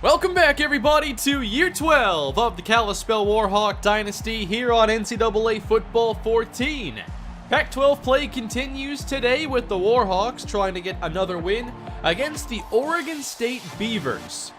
Welcome back, everybody, to Year 12 of the Kalispell Warhawk Dynasty here on NCAA Football 14. Pac-12 play continues today with the Warhawks trying to get another win against the Oregon State Beavers.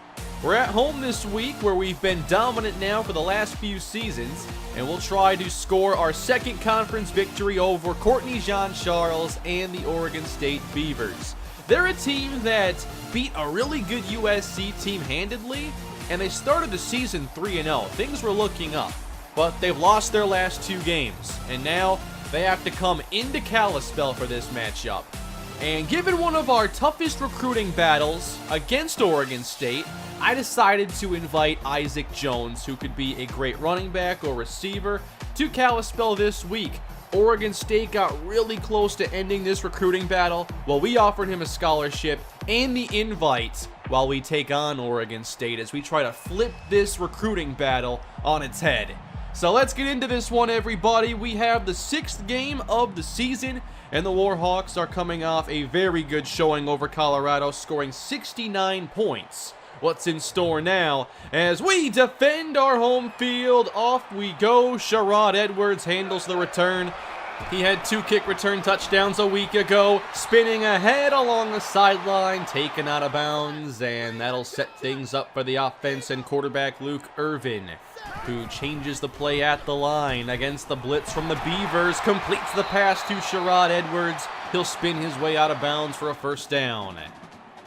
We're at home this week where we've been dominant now for the last few seasons, and we'll try to score our second conference victory over Courtney Jean-Charles and the Oregon State Beavers. They're a team that beat a really good USC team handedly, and they started the season 3-0. Things were looking up, but they've lost their last two games, and now they have to come into Kalispell for this matchup. And given one of our toughest recruiting battles against Oregon State, I decided to invite Isaac Jones, who could be a great running back or receiver, to Kalispell this week. Oregon State got really close to ending this recruiting battle. Well, we offered him a scholarship and the invite while we take on Oregon State as we try to flip this recruiting battle on its head. So let's get into this one, everybody. We have the 6th game of the season, and the Warhawks are coming off a very good showing over Colorado, scoring 69 points. What's in store now as we defend our home field? Off we go. Sherrod Edwards handles the return. He had 2 kick return touchdowns a week ago. Spinning ahead along the sideline, taken out of bounds, and that'll set things up for the offense and quarterback Luke Irvin, who changes the play at the line against the blitz from the Beavers, completes the pass to Sherrod Edwards. He'll spin his way out of bounds for a first down.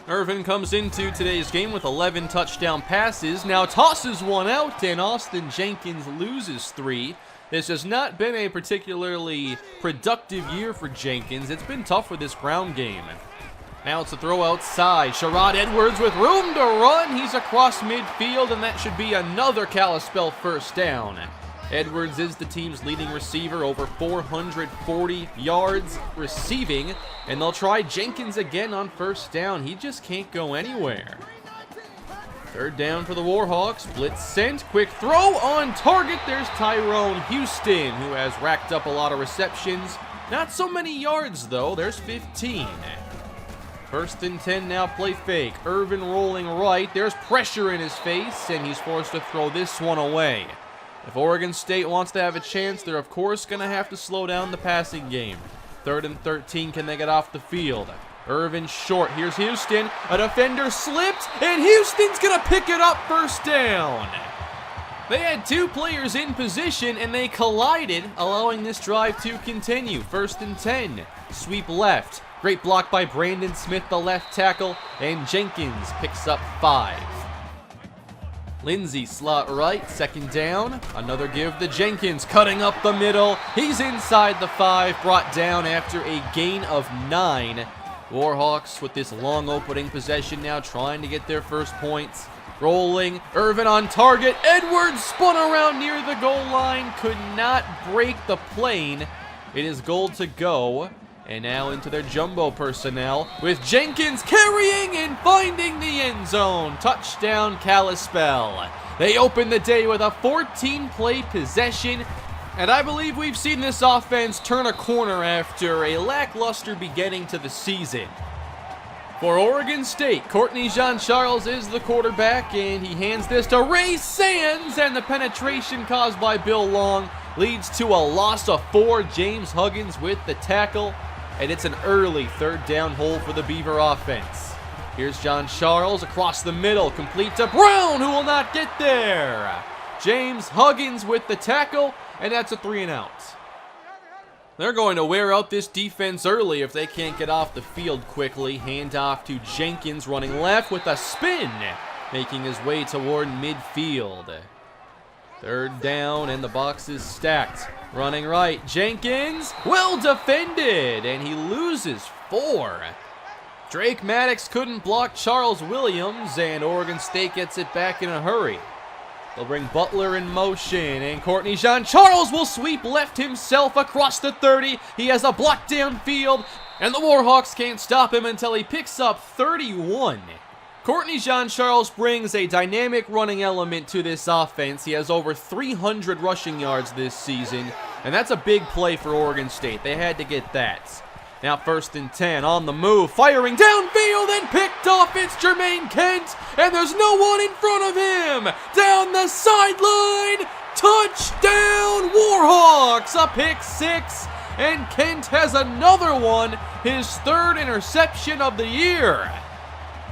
Irvin comes into today's game with 11 touchdown passes, now tosses one out, and Austin Jenkins loses 3. This has not been a particularly productive year for Jenkins. It's been tough for this ground game. Now it's a throw outside. Sherrod Edwards with room to run. He's across midfield, and that should be another Kalispell first down. Edwards is the team's leading receiver, over 440 yards receiving, and they'll try Jenkins again on first down. He just can't go anywhere. Third down for the Warhawks. Blitz sent. Quick throw on target. There's Tyrone Houston, who has racked up a lot of receptions. Not so many yards, though. There's 15. First and 10 now, play fake. Irvin rolling right. There's pressure in his face, and he's forced to throw this one away. If Oregon State wants to have a chance, they're of course going to have to slow down the passing game. 3rd and 13, can they get off the field? Irvin short, here's Houston. A defender slipped, and Houston's going to pick it up, first down. They had 2 players in position, and they collided, allowing this drive to continue. 1st and 10, sweep left. Great block by Brandon Smith, the left tackle, and Jenkins picks up 5. Lindsey slot right, 2nd down. Another give to Jenkins, cutting up the middle. He's inside the 5, brought down after a gain of 9. Warhawks with this long opening possession now, trying to get their first points. Rolling, Irvin on target. Edwards spun around near the goal line, could not break the plane. It is goal to go. And now into their jumbo personnel with Jenkins carrying and finding the end zone. Touchdown Kalispell. They open the day with a 14-play possession, and I believe we've seen this offense turn a corner after a lackluster beginning to the season. For Oregon State, Courtney Jean-Charles is the quarterback, and he hands this to Ray Sands, and the penetration caused by Bill Long leads to a loss of 4. James Huggins with the tackle. And it's an early 3rd down hole for the Beaver offense. Here's Jean-Charles across the middle, complete to Brown, who will not get there. James Huggins with the tackle, and that's a 3 and out. They're going to wear out this defense early if they can't get off the field quickly. Hand off to Jenkins, running left with a spin, making his way toward midfield. 3rd down, and the box is stacked. Running right, Jenkins, well defended, and he loses 4. Drake Maddox couldn't block Charles Williams, and Oregon State gets it back in a hurry. They'll bring Butler in motion, and Courtney Jean-Charles will sweep left himself across the 30. He has a block downfield, and the Warhawks can't stop him until he picks up 31. Courtney Jean-Charles brings a dynamic running element to this offense. He has over 300 rushing yards this season, and that's a big play for Oregon State. They had to get that. Now 1st and 10 on the move, firing downfield and picked off. It's Jermaine Kent, and there's no one in front of him. Down the sideline, touchdown Warhawks, a pick 6, and Kent has another one, his 3rd interception of the year.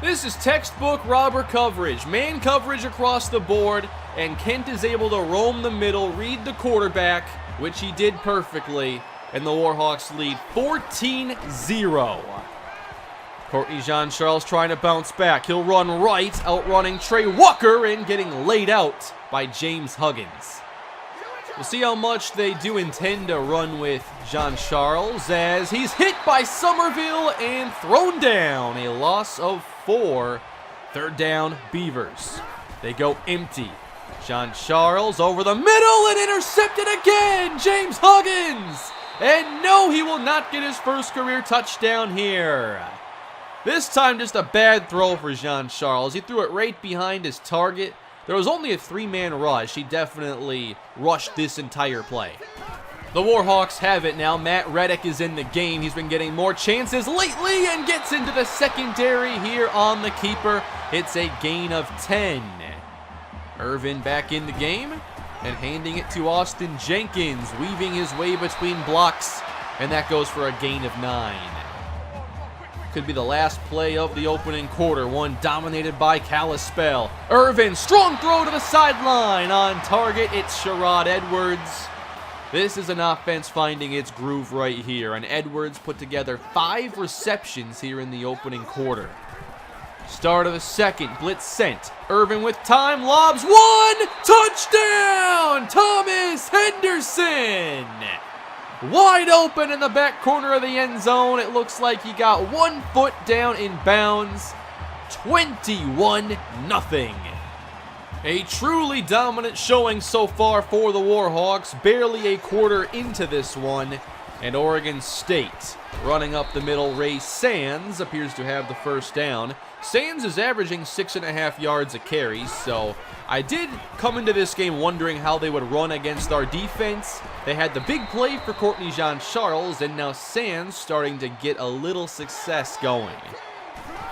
This is textbook robber coverage, man coverage across the board, and Kent is able to roam the middle, read the quarterback, which he did perfectly, and the Warhawks lead 14-0. Courtney Jean-Charles trying to bounce back. He'll run right, outrunning Trey Walker and getting laid out by James Huggins. We'll see how much they do intend to run with Jean-Charles as he's hit by Somerville and thrown down. A loss of 4. 3rd down, Beavers. They go empty. Jean-Charles over the middle and intercepted again. James Huggins. And no, he will not get his first career touchdown here. This time just a bad throw for Jean-Charles. He threw it right behind his target. There was only a 3-man rush. He definitely rushed this entire play. The Warhawks have it now. Matt Reddick is in the game. He's been getting more chances lately and gets into the secondary here on the keeper. It's a gain of 10. Irvin back in the game and handing it to Austin Jenkins, weaving his way between blocks, and that goes for a gain of 9. Could be the last play of the opening quarter, one dominated by Kalispell. Irvin, strong throw to the sideline. On target, it's Sherrod Edwards. This is an offense finding its groove right here, and Edwards put together 5 receptions here in the opening quarter. Start of the second, blitz sent. Irvin with time, lobs one, touchdown! Thomas Henderson! Wide open in the back corner of the end zone. It looks like he got 1 foot down in bounds. 21-0. A truly dominant showing so far for the Warhawks. Barely a quarter into this one. And Oregon State running up the middle. Ray Sands appears to have the first down. Sands is averaging 6.5 yards a carry, so I did come into this game wondering how they would run against our defense. They had the big play for Courtney Jean-Charles, and now Sands starting to get a little success going.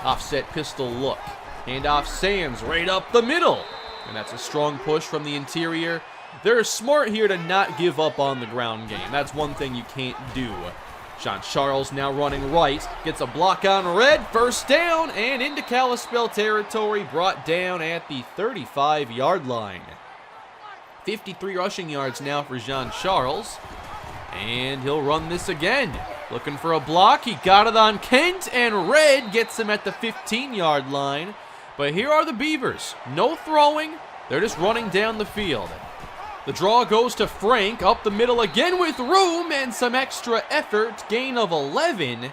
Offset pistol look. Handoff Sands right up the middle. And that's a strong push from the interior. They're smart here to not give up on the ground game. That's one thing you can't do. Jean-Charles now running right, gets a block on red, first down, and into Kalispell territory, brought down at the 35-yard line. 53 rushing yards now for Jean-Charles, and he'll run this again. Looking for a block, he got it on Kent, and red gets him at the 15-yard line. But here are the Beavers, no throwing, they're just running down the field. The draw goes to Frank, up the middle again with room and some extra effort, gain of 11.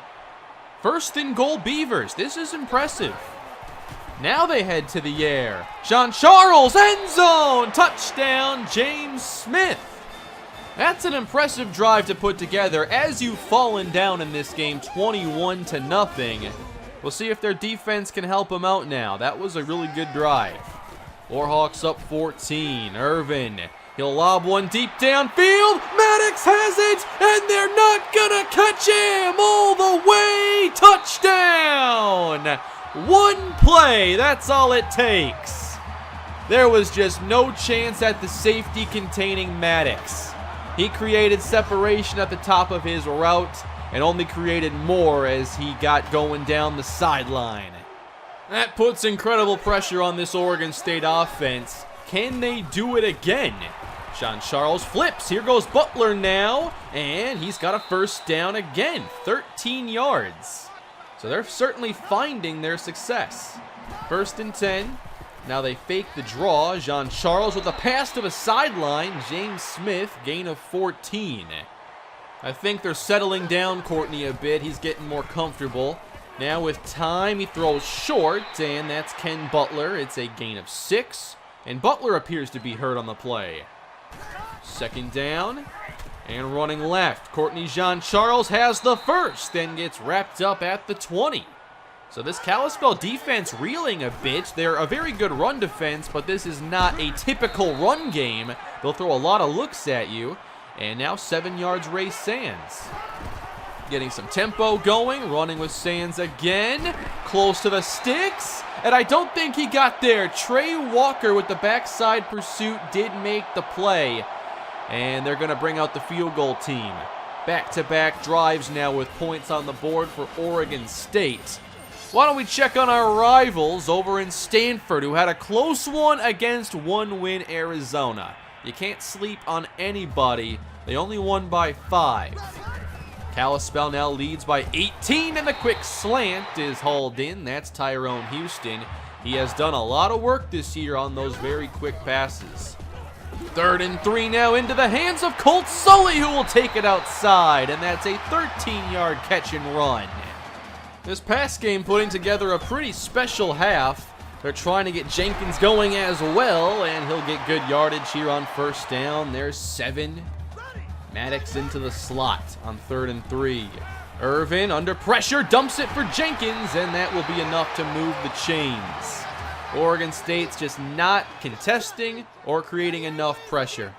1st and goal Beavers, this is impressive. Now they head to the air. Jean-Charles, end zone, touchdown, James Smith. That's an impressive drive to put together as you've fallen down in this game 21-0. We'll see if their defense can help them out now. That was a really good drive. Warhawks up 14, Irvin. He'll lob one deep downfield. Maddox has it, and they're not gonna catch him all the way. Touchdown! 1 play, that's all it takes. There was just no chance at the safety containing Maddox. He created separation at the top of his route and only created more as he got going down the sideline. That puts incredible pressure on this Oregon State offense. Can they do it again? Jean-Charles flips. Here goes Butler now. And he's got a first down again. 13 yards. So they're certainly finding their success. 1st and 10. Now they fake the draw. Jean-Charles with a pass to the sideline. James Smith, gain of 14. I think they're settling down Courtney a bit. He's getting more comfortable. Now with time, he throws short. And that's Ken Butler. It's a gain of 6. And Butler appears to be hurt on the play. 2nd down, and running left. Courtney Jean-Charles has the first and gets wrapped up at the 20. So this Kalispell defense reeling a bit. They're a very good run defense, but this is not a typical run game. They'll throw a lot of looks at you. And now 7 yards Ray Sands. Getting some tempo going, running with Sands again, close to the sticks, and I don't think he got there. Trey Walker with the backside pursuit did make the play, and they're going to bring out the field goal team. Back-to-back drives now with points on the board for Oregon State. Why don't we check on our rivals over in Stanford, who had a close one against one-win Arizona. You can't sleep on anybody. They only won by 5. Kalispell now leads by 18, and the quick slant is hauled in. That's Tyrone Houston. He has done a lot of work this year on those very quick passes. 3rd and 3 now into the hands of Colt Sully, who will take it outside, and that's a 13-yard catch and run. This pass game putting together a pretty special half. They're trying to get Jenkins going as well, and he'll get good yardage here on 1st down. There's 7. Maddox into the slot on 3rd and 3. Irvin under pressure, dumps it for Jenkins, and that will be enough to move the chains. Oregon State's just not contesting or creating enough pressure.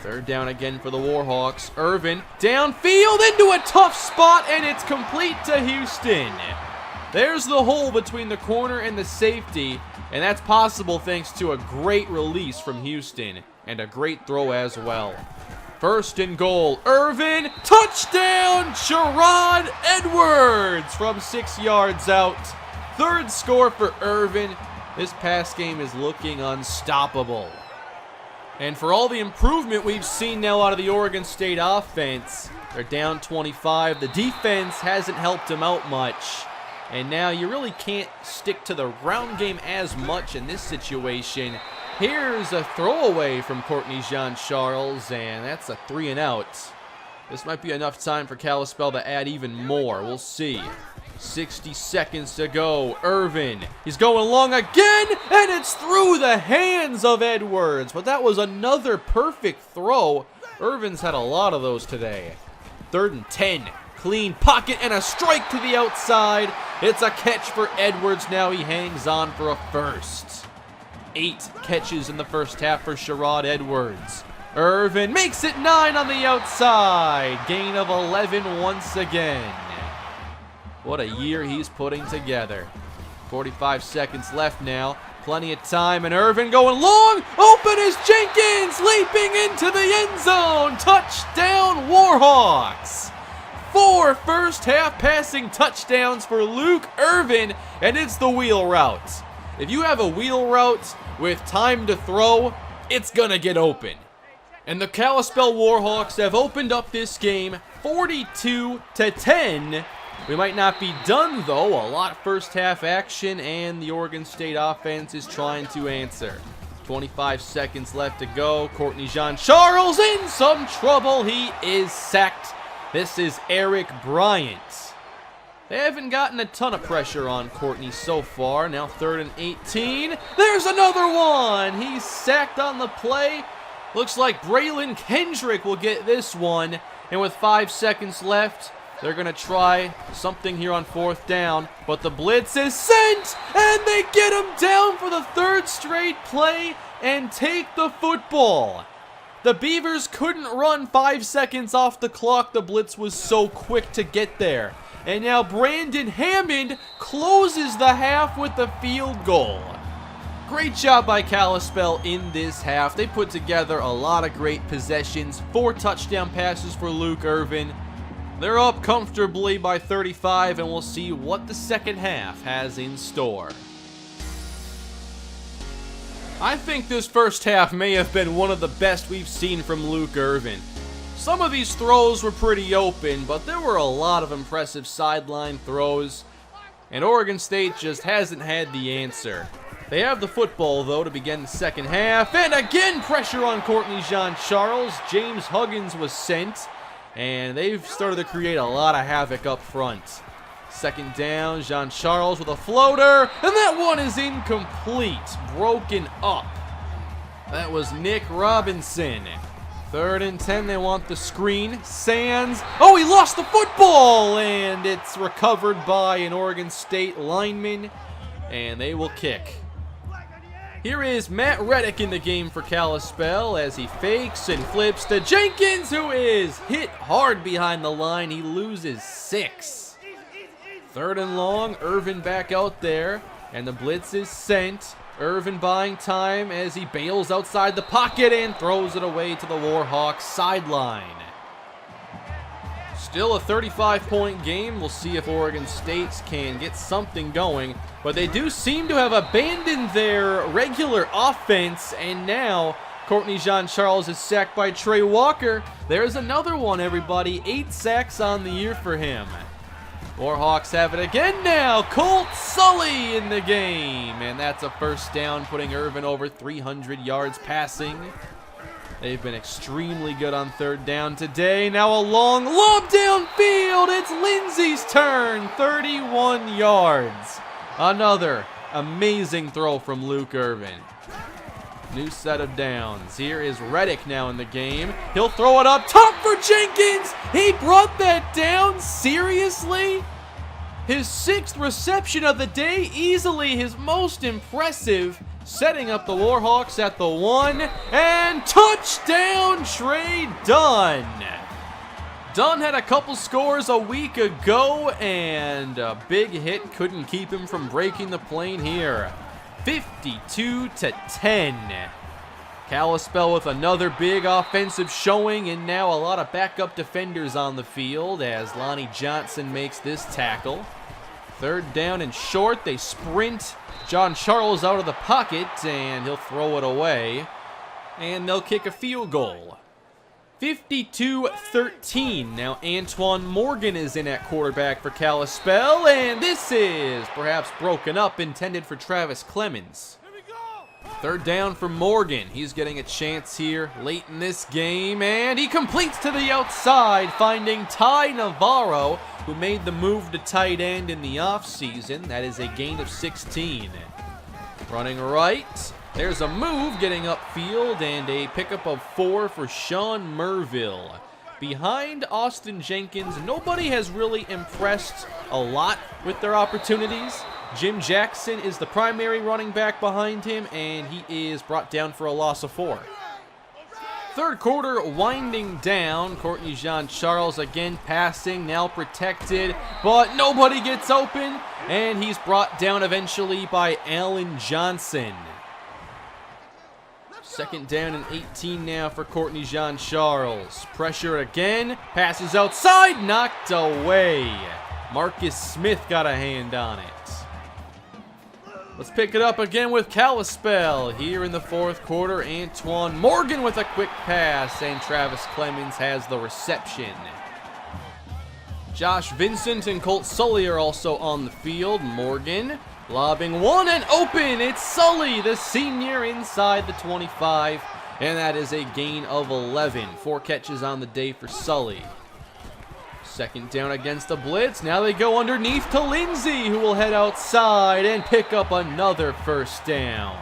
3rd down again for the Warhawks. Irvin downfield into a tough spot, and it's complete to Houston. There's the hole between the corner and the safety, and that's possible thanks to a great release from Houston and a great throw as well. 1st and goal, Irvin, touchdown, Sherrod Edwards from 6 yards out. 3rd score for Irvin. This pass game is looking unstoppable. And for all the improvement we've seen now out of the Oregon State offense, they're down 25. The defense hasn't helped them out much. And now you really can't stick to the ground game as much in this situation. Here's a throwaway from Courtney Jean-Charles, and that's a 3 and out. This might be enough time for Kalispell to add even more. We'll see. 60 seconds to go. Irvin, he's going long again, and it's through the hands of Edwards. But that was another perfect throw. Irvin's had a lot of those today. 3rd and 10. Clean pocket and a strike to the outside. It's a catch for Edwards. Now he hangs on for a 1st. 8 catches in the 1st half for Sherrod Edwards. Irvin makes it 9 on the outside. Gain of 11 once again. What a year he's putting together. 45 seconds left now. Plenty of time, and Irvin going long. Open is Jenkins, leaping into the end zone. Touchdown, Warhawks. 4 first-half passing touchdowns for Luke Irvin, and it's the wheel route. If you have a wheel route with time to throw, it's gonna get open. And the Kalispell Warhawks have opened up this game 42-10. We might not be done, though. A lot of first-half action, and the Oregon State offense is trying to answer. 25 seconds left to go. Courtney Jean-Charles in some trouble. He is sacked. This is Eric Bryant. They haven't gotten a ton of pressure on Courtney so far. Now 3rd and 18. There's another one. He's sacked on the play. Looks like Braylon Kendrick will get this one. And with 5 seconds left, they're going to try something here on 4th down. But the blitz is sent, and they get him down for the 3rd straight play and take the football. The Beavers couldn't run 5 seconds off the clock. The blitz was so quick to get there. And now Brandon Hammond closes the half with the field goal. Great job by Kalispell in this half. They put together a lot of great possessions. 4 touchdown passes for Luke Irvin. They're up comfortably by 35, and we'll see what the second half has in store. I think this first half may have been one of the best we've seen from Luke Irvin. Some of these throws were pretty open, but there were a lot of impressive sideline throws, and Oregon State just hasn't had the answer. They have the football, though, to begin the second half, and again pressure on Courtney Jean-Charles. James Huggins was sent, and they've started to create a lot of havoc up front. 2nd down, Jean-Charles with a floater, and that one is incomplete, broken up. That was Nick Robinson. 3rd and 10, they want the screen. Sands, oh, he lost the football, and it's recovered by an Oregon State lineman, and they will kick. Here is Matt Reddick in the game for Kalispell as he fakes and flips to Jenkins, who is hit hard behind the line. He loses 6. 3rd and long, Irvin back out there, and the blitz is sent. Irvin buying time as he bails outside the pocket and throws it away to the Warhawks sideline. Still a 35-point game. We'll see if Oregon State can get something going. But they do seem to have abandoned their regular offense. And now Courtney Jean-Charles is sacked by Trey Walker. There's another one, everybody. 8 sacks on the year for him. Warhawks have it again now. Colt Sully in the game. And that's a first down, putting Irvin over 300 yards passing. They've been extremely good on 3rd down today. Now a long lob downfield. It's Lindsey's turn. 31 yards. Another amazing throw from Luke Irvin. New set of downs. Here is Reddick now in the game. He'll throw it up top for Jenkins. He brought that down. Seriously? His 6th reception of the day. Easily his most impressive. Setting up the Warhawks at the 1, and touchdown, Trey Dunn. Dunn had a couple scores a week ago, and a big hit couldn't keep him from breaking the plane here. 52-10. Kalispell with another big offensive showing, and now a lot of backup defenders on the field as Lonnie Johnson makes this tackle. 3rd down and short. They sprint John Charles out of the pocket, and he'll throw it away. And they'll kick a field goal. 52-13. Now Antoine Morgan is in at quarterback for Kalispell, and this is perhaps broken up, intended for Travis Clemens. 3rd down for Morgan. He's getting a chance here late in this game, and he completes to the outside, finding Ty Navarro, who made the move to tight end in the offseason. That is a gain of 16. Running right. There's a move getting upfield, and a pickup of 4 for Sean Merville. Behind Austin Jenkins, nobody has really impressed a lot with their opportunities. Jim Jackson is the primary running back behind him, and he is brought down for a loss of 4. 3rd quarter winding down. Courtney Jean-Charles again passing, now protected, but nobody gets open, and he's brought down eventually by Allen Johnson. 2nd down and 18 now for Courtney Jean-Charles. Pressure again, passes outside, knocked away. Marcus Smith got a hand on it. Let's pick it up again with Kalispell. Here in the 4th quarter, Antoine Morgan with a quick pass, and Travis Clemens has the reception. Josh Vincent and Colt Sully are also on the field. Morgan lobbing one and open. It's Sully, the senior, inside the 25, and that is a gain of 11. 4 catches on the day for Sully. 2nd down against the blitz. Now they go underneath to Lindsey, who will head outside and pick up another first down.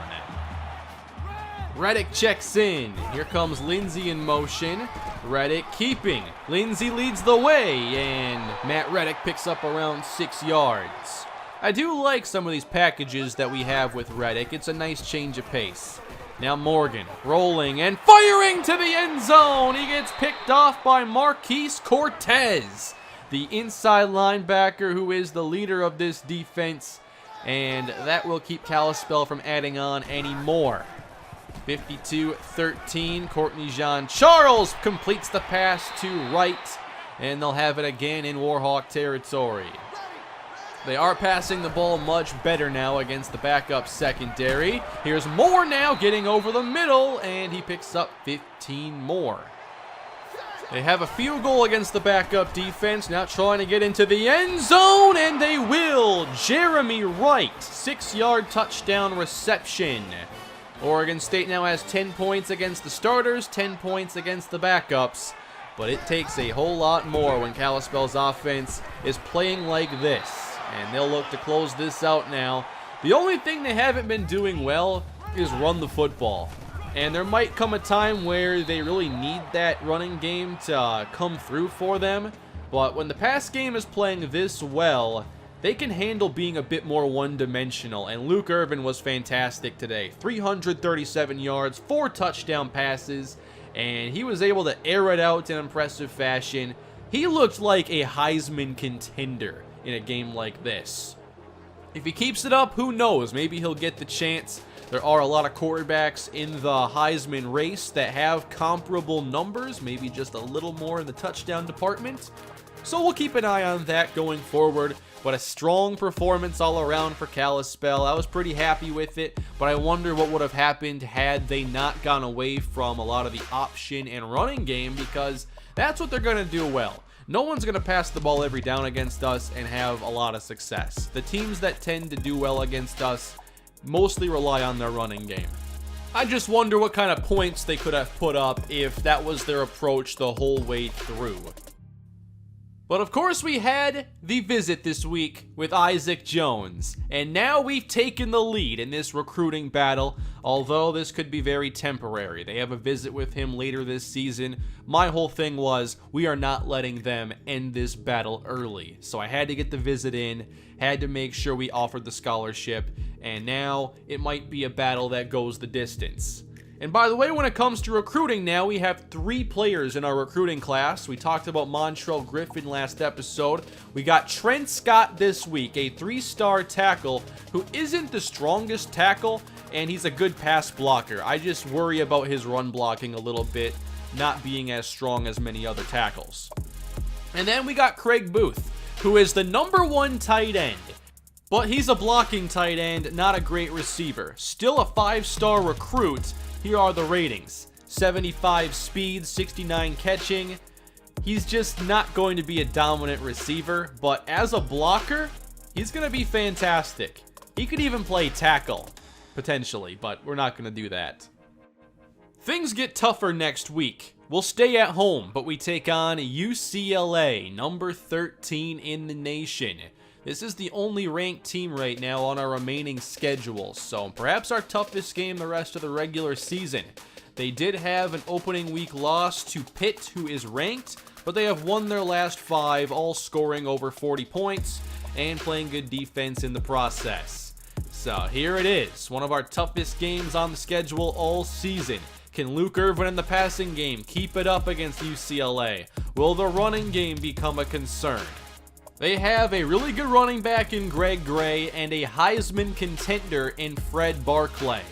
Reddick checks in. Here comes Lindsey in motion. Reddick keeping. Lindsey leads the way, and Matt Reddick picks up around 6 yards. I do like some of these packages that we have with Reddick. It's a nice change of pace. Now Morgan rolling and firing to the end zone. He gets picked off by Marquise Cortez, the inside linebacker who is the leader of this defense, and that will keep Kalispell from adding on any more. 52-13. Courtney Jean-Charles completes the pass to right, and they'll have it again in Warhawk territory. They are passing the ball much better now against the backup secondary. Here's Moore now getting over the middle, and he picks up 15 more. They have a field goal against the backup defense, now trying to get into the end zone, and they will. Jeremy Wright, 6-yard touchdown reception. Oregon State now has 10 points against the starters, 10 points against the backups, but it takes a whole lot more when Kalispell's offense is playing like this. And they'll look to close this out now. The only thing they haven't been doing well is run the football. And there might come a time where they really need that running game to come through for them. But when the pass game is playing this well, they can handle being a bit more one-dimensional, and Luke Irvin was fantastic today. 337 yards, 4 touchdown passes, and he was able to air it out in impressive fashion. He looked like a Heisman contender in a game like this. If he keeps it up, who knows? Maybe he'll get the chance. There are a lot of quarterbacks in the Heisman race that have comparable numbers, maybe just a little more in the touchdown department. So we'll keep an eye on that going forward. But a strong performance all around for Kalispell. I was pretty happy with it, but I wonder what would have happened had they not gone away from a lot of the option and running game, because that's what they're going to do well. No one's going to pass the ball every down against us and have a lot of success. The teams that tend to do well against us mostly rely on their running game. I just wonder what kind of points they could have put up if that was their approach the whole way through. But of course we had the visit this week with Isaac Jones, and now we've taken the lead in this recruiting battle, although this could be very temporary. They have a visit with him later this season. My whole thing was, we are not letting them end this battle early, so I had to get the visit in, had to make sure we offered the scholarship, and now it might be a battle that goes the distance. And by the way, when it comes to recruiting now, we have 3 players in our recruiting class. We talked about Montrell Griffin last episode. We got Trent Scott this week, a 3-star tackle who isn't the strongest tackle, and he's a good pass blocker. I just worry about his run blocking a little bit, not being as strong as many other tackles. And then we got Craig Booth, who is the #1 tight end. But he's a blocking tight end, not a great receiver. Still a 5-star recruit. Here are the ratings. 75 speed, 69 catching. He's just not going to be a dominant receiver, but as a blocker, he's going to be fantastic. He could even play tackle, potentially, but we're not going to do that. Things get tougher next week. We'll stay at home, but we take on UCLA, number 13 in the nation. This is the only ranked team right now on our remaining schedule, so perhaps our toughest game the rest of the regular season. They did have an opening week loss to Pitt, who is ranked, but they have won their last 5, all scoring over 40 points and playing good defense in the process. So here it is, one of our toughest games on the schedule all season. Can Luke Irvin in the passing game keep it up against UCLA? Will the running game become a concern? They have a really good running back in Greg Gray and a Heisman contender in Fred Barclay.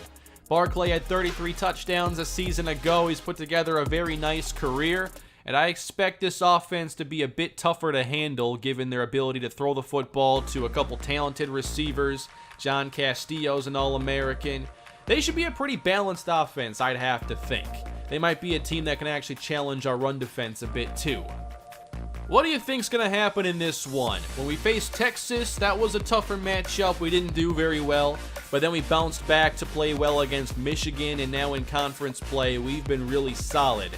Barclay had 33 touchdowns a season ago. He's put together a very nice career, and I expect this offense to be a bit tougher to handle given their ability to throw the football to a couple talented receivers. John Castillo's an All-American. They should be a pretty balanced offense, I'd have to think. They might be a team that can actually challenge our run defense a bit too. What do you think's going to happen in this one? When we faced Texas, that was a tougher matchup. We didn't do very well, but then we bounced back to play well against Michigan, and now in conference play, we've been really solid.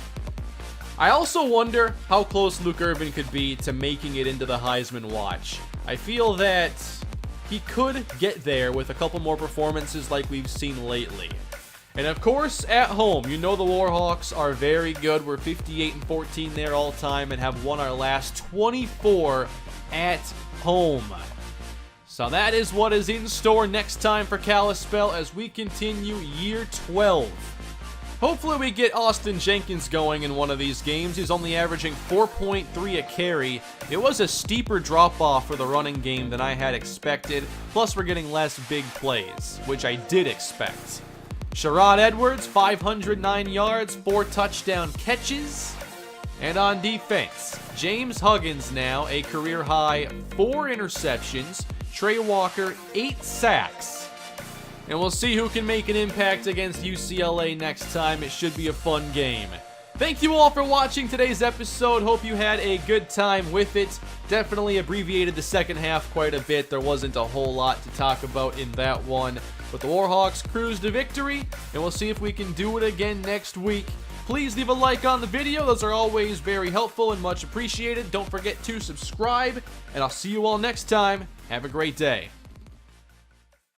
I also wonder how close Luke Irvin could be to making it into the Heisman watch. I feel that he could get there with a couple more performances like we've seen lately. And of course, at home, you know the Warhawks are very good. We're 58-14 there all time and have won our last 24 at home. So that is what is in store next time for Kalispell as we continue year 12. Hopefully we get Austin Jenkins going in one of these games. He's only averaging 4.3 a carry. It was a steeper drop-off for the running game than I had expected. Plus, we're getting less big plays, which I did expect. Sherrod Edwards, 509 yards, 4 touchdown catches. And on defense, James Huggins now, a career-high 4 interceptions. Trey Walker, 8 sacks. And we'll see who can make an impact against UCLA next time. It should be a fun game. Thank you all for watching today's episode. Hope you had a good time with it. Definitely abbreviated the second half quite a bit. There wasn't a whole lot to talk about in that one. But the Warhawks cruised to victory, and we'll see if we can do it again next week. Please leave a like on the video. Those are always very helpful and much appreciated. Don't forget to subscribe, and I'll see you all next time. Have a great day.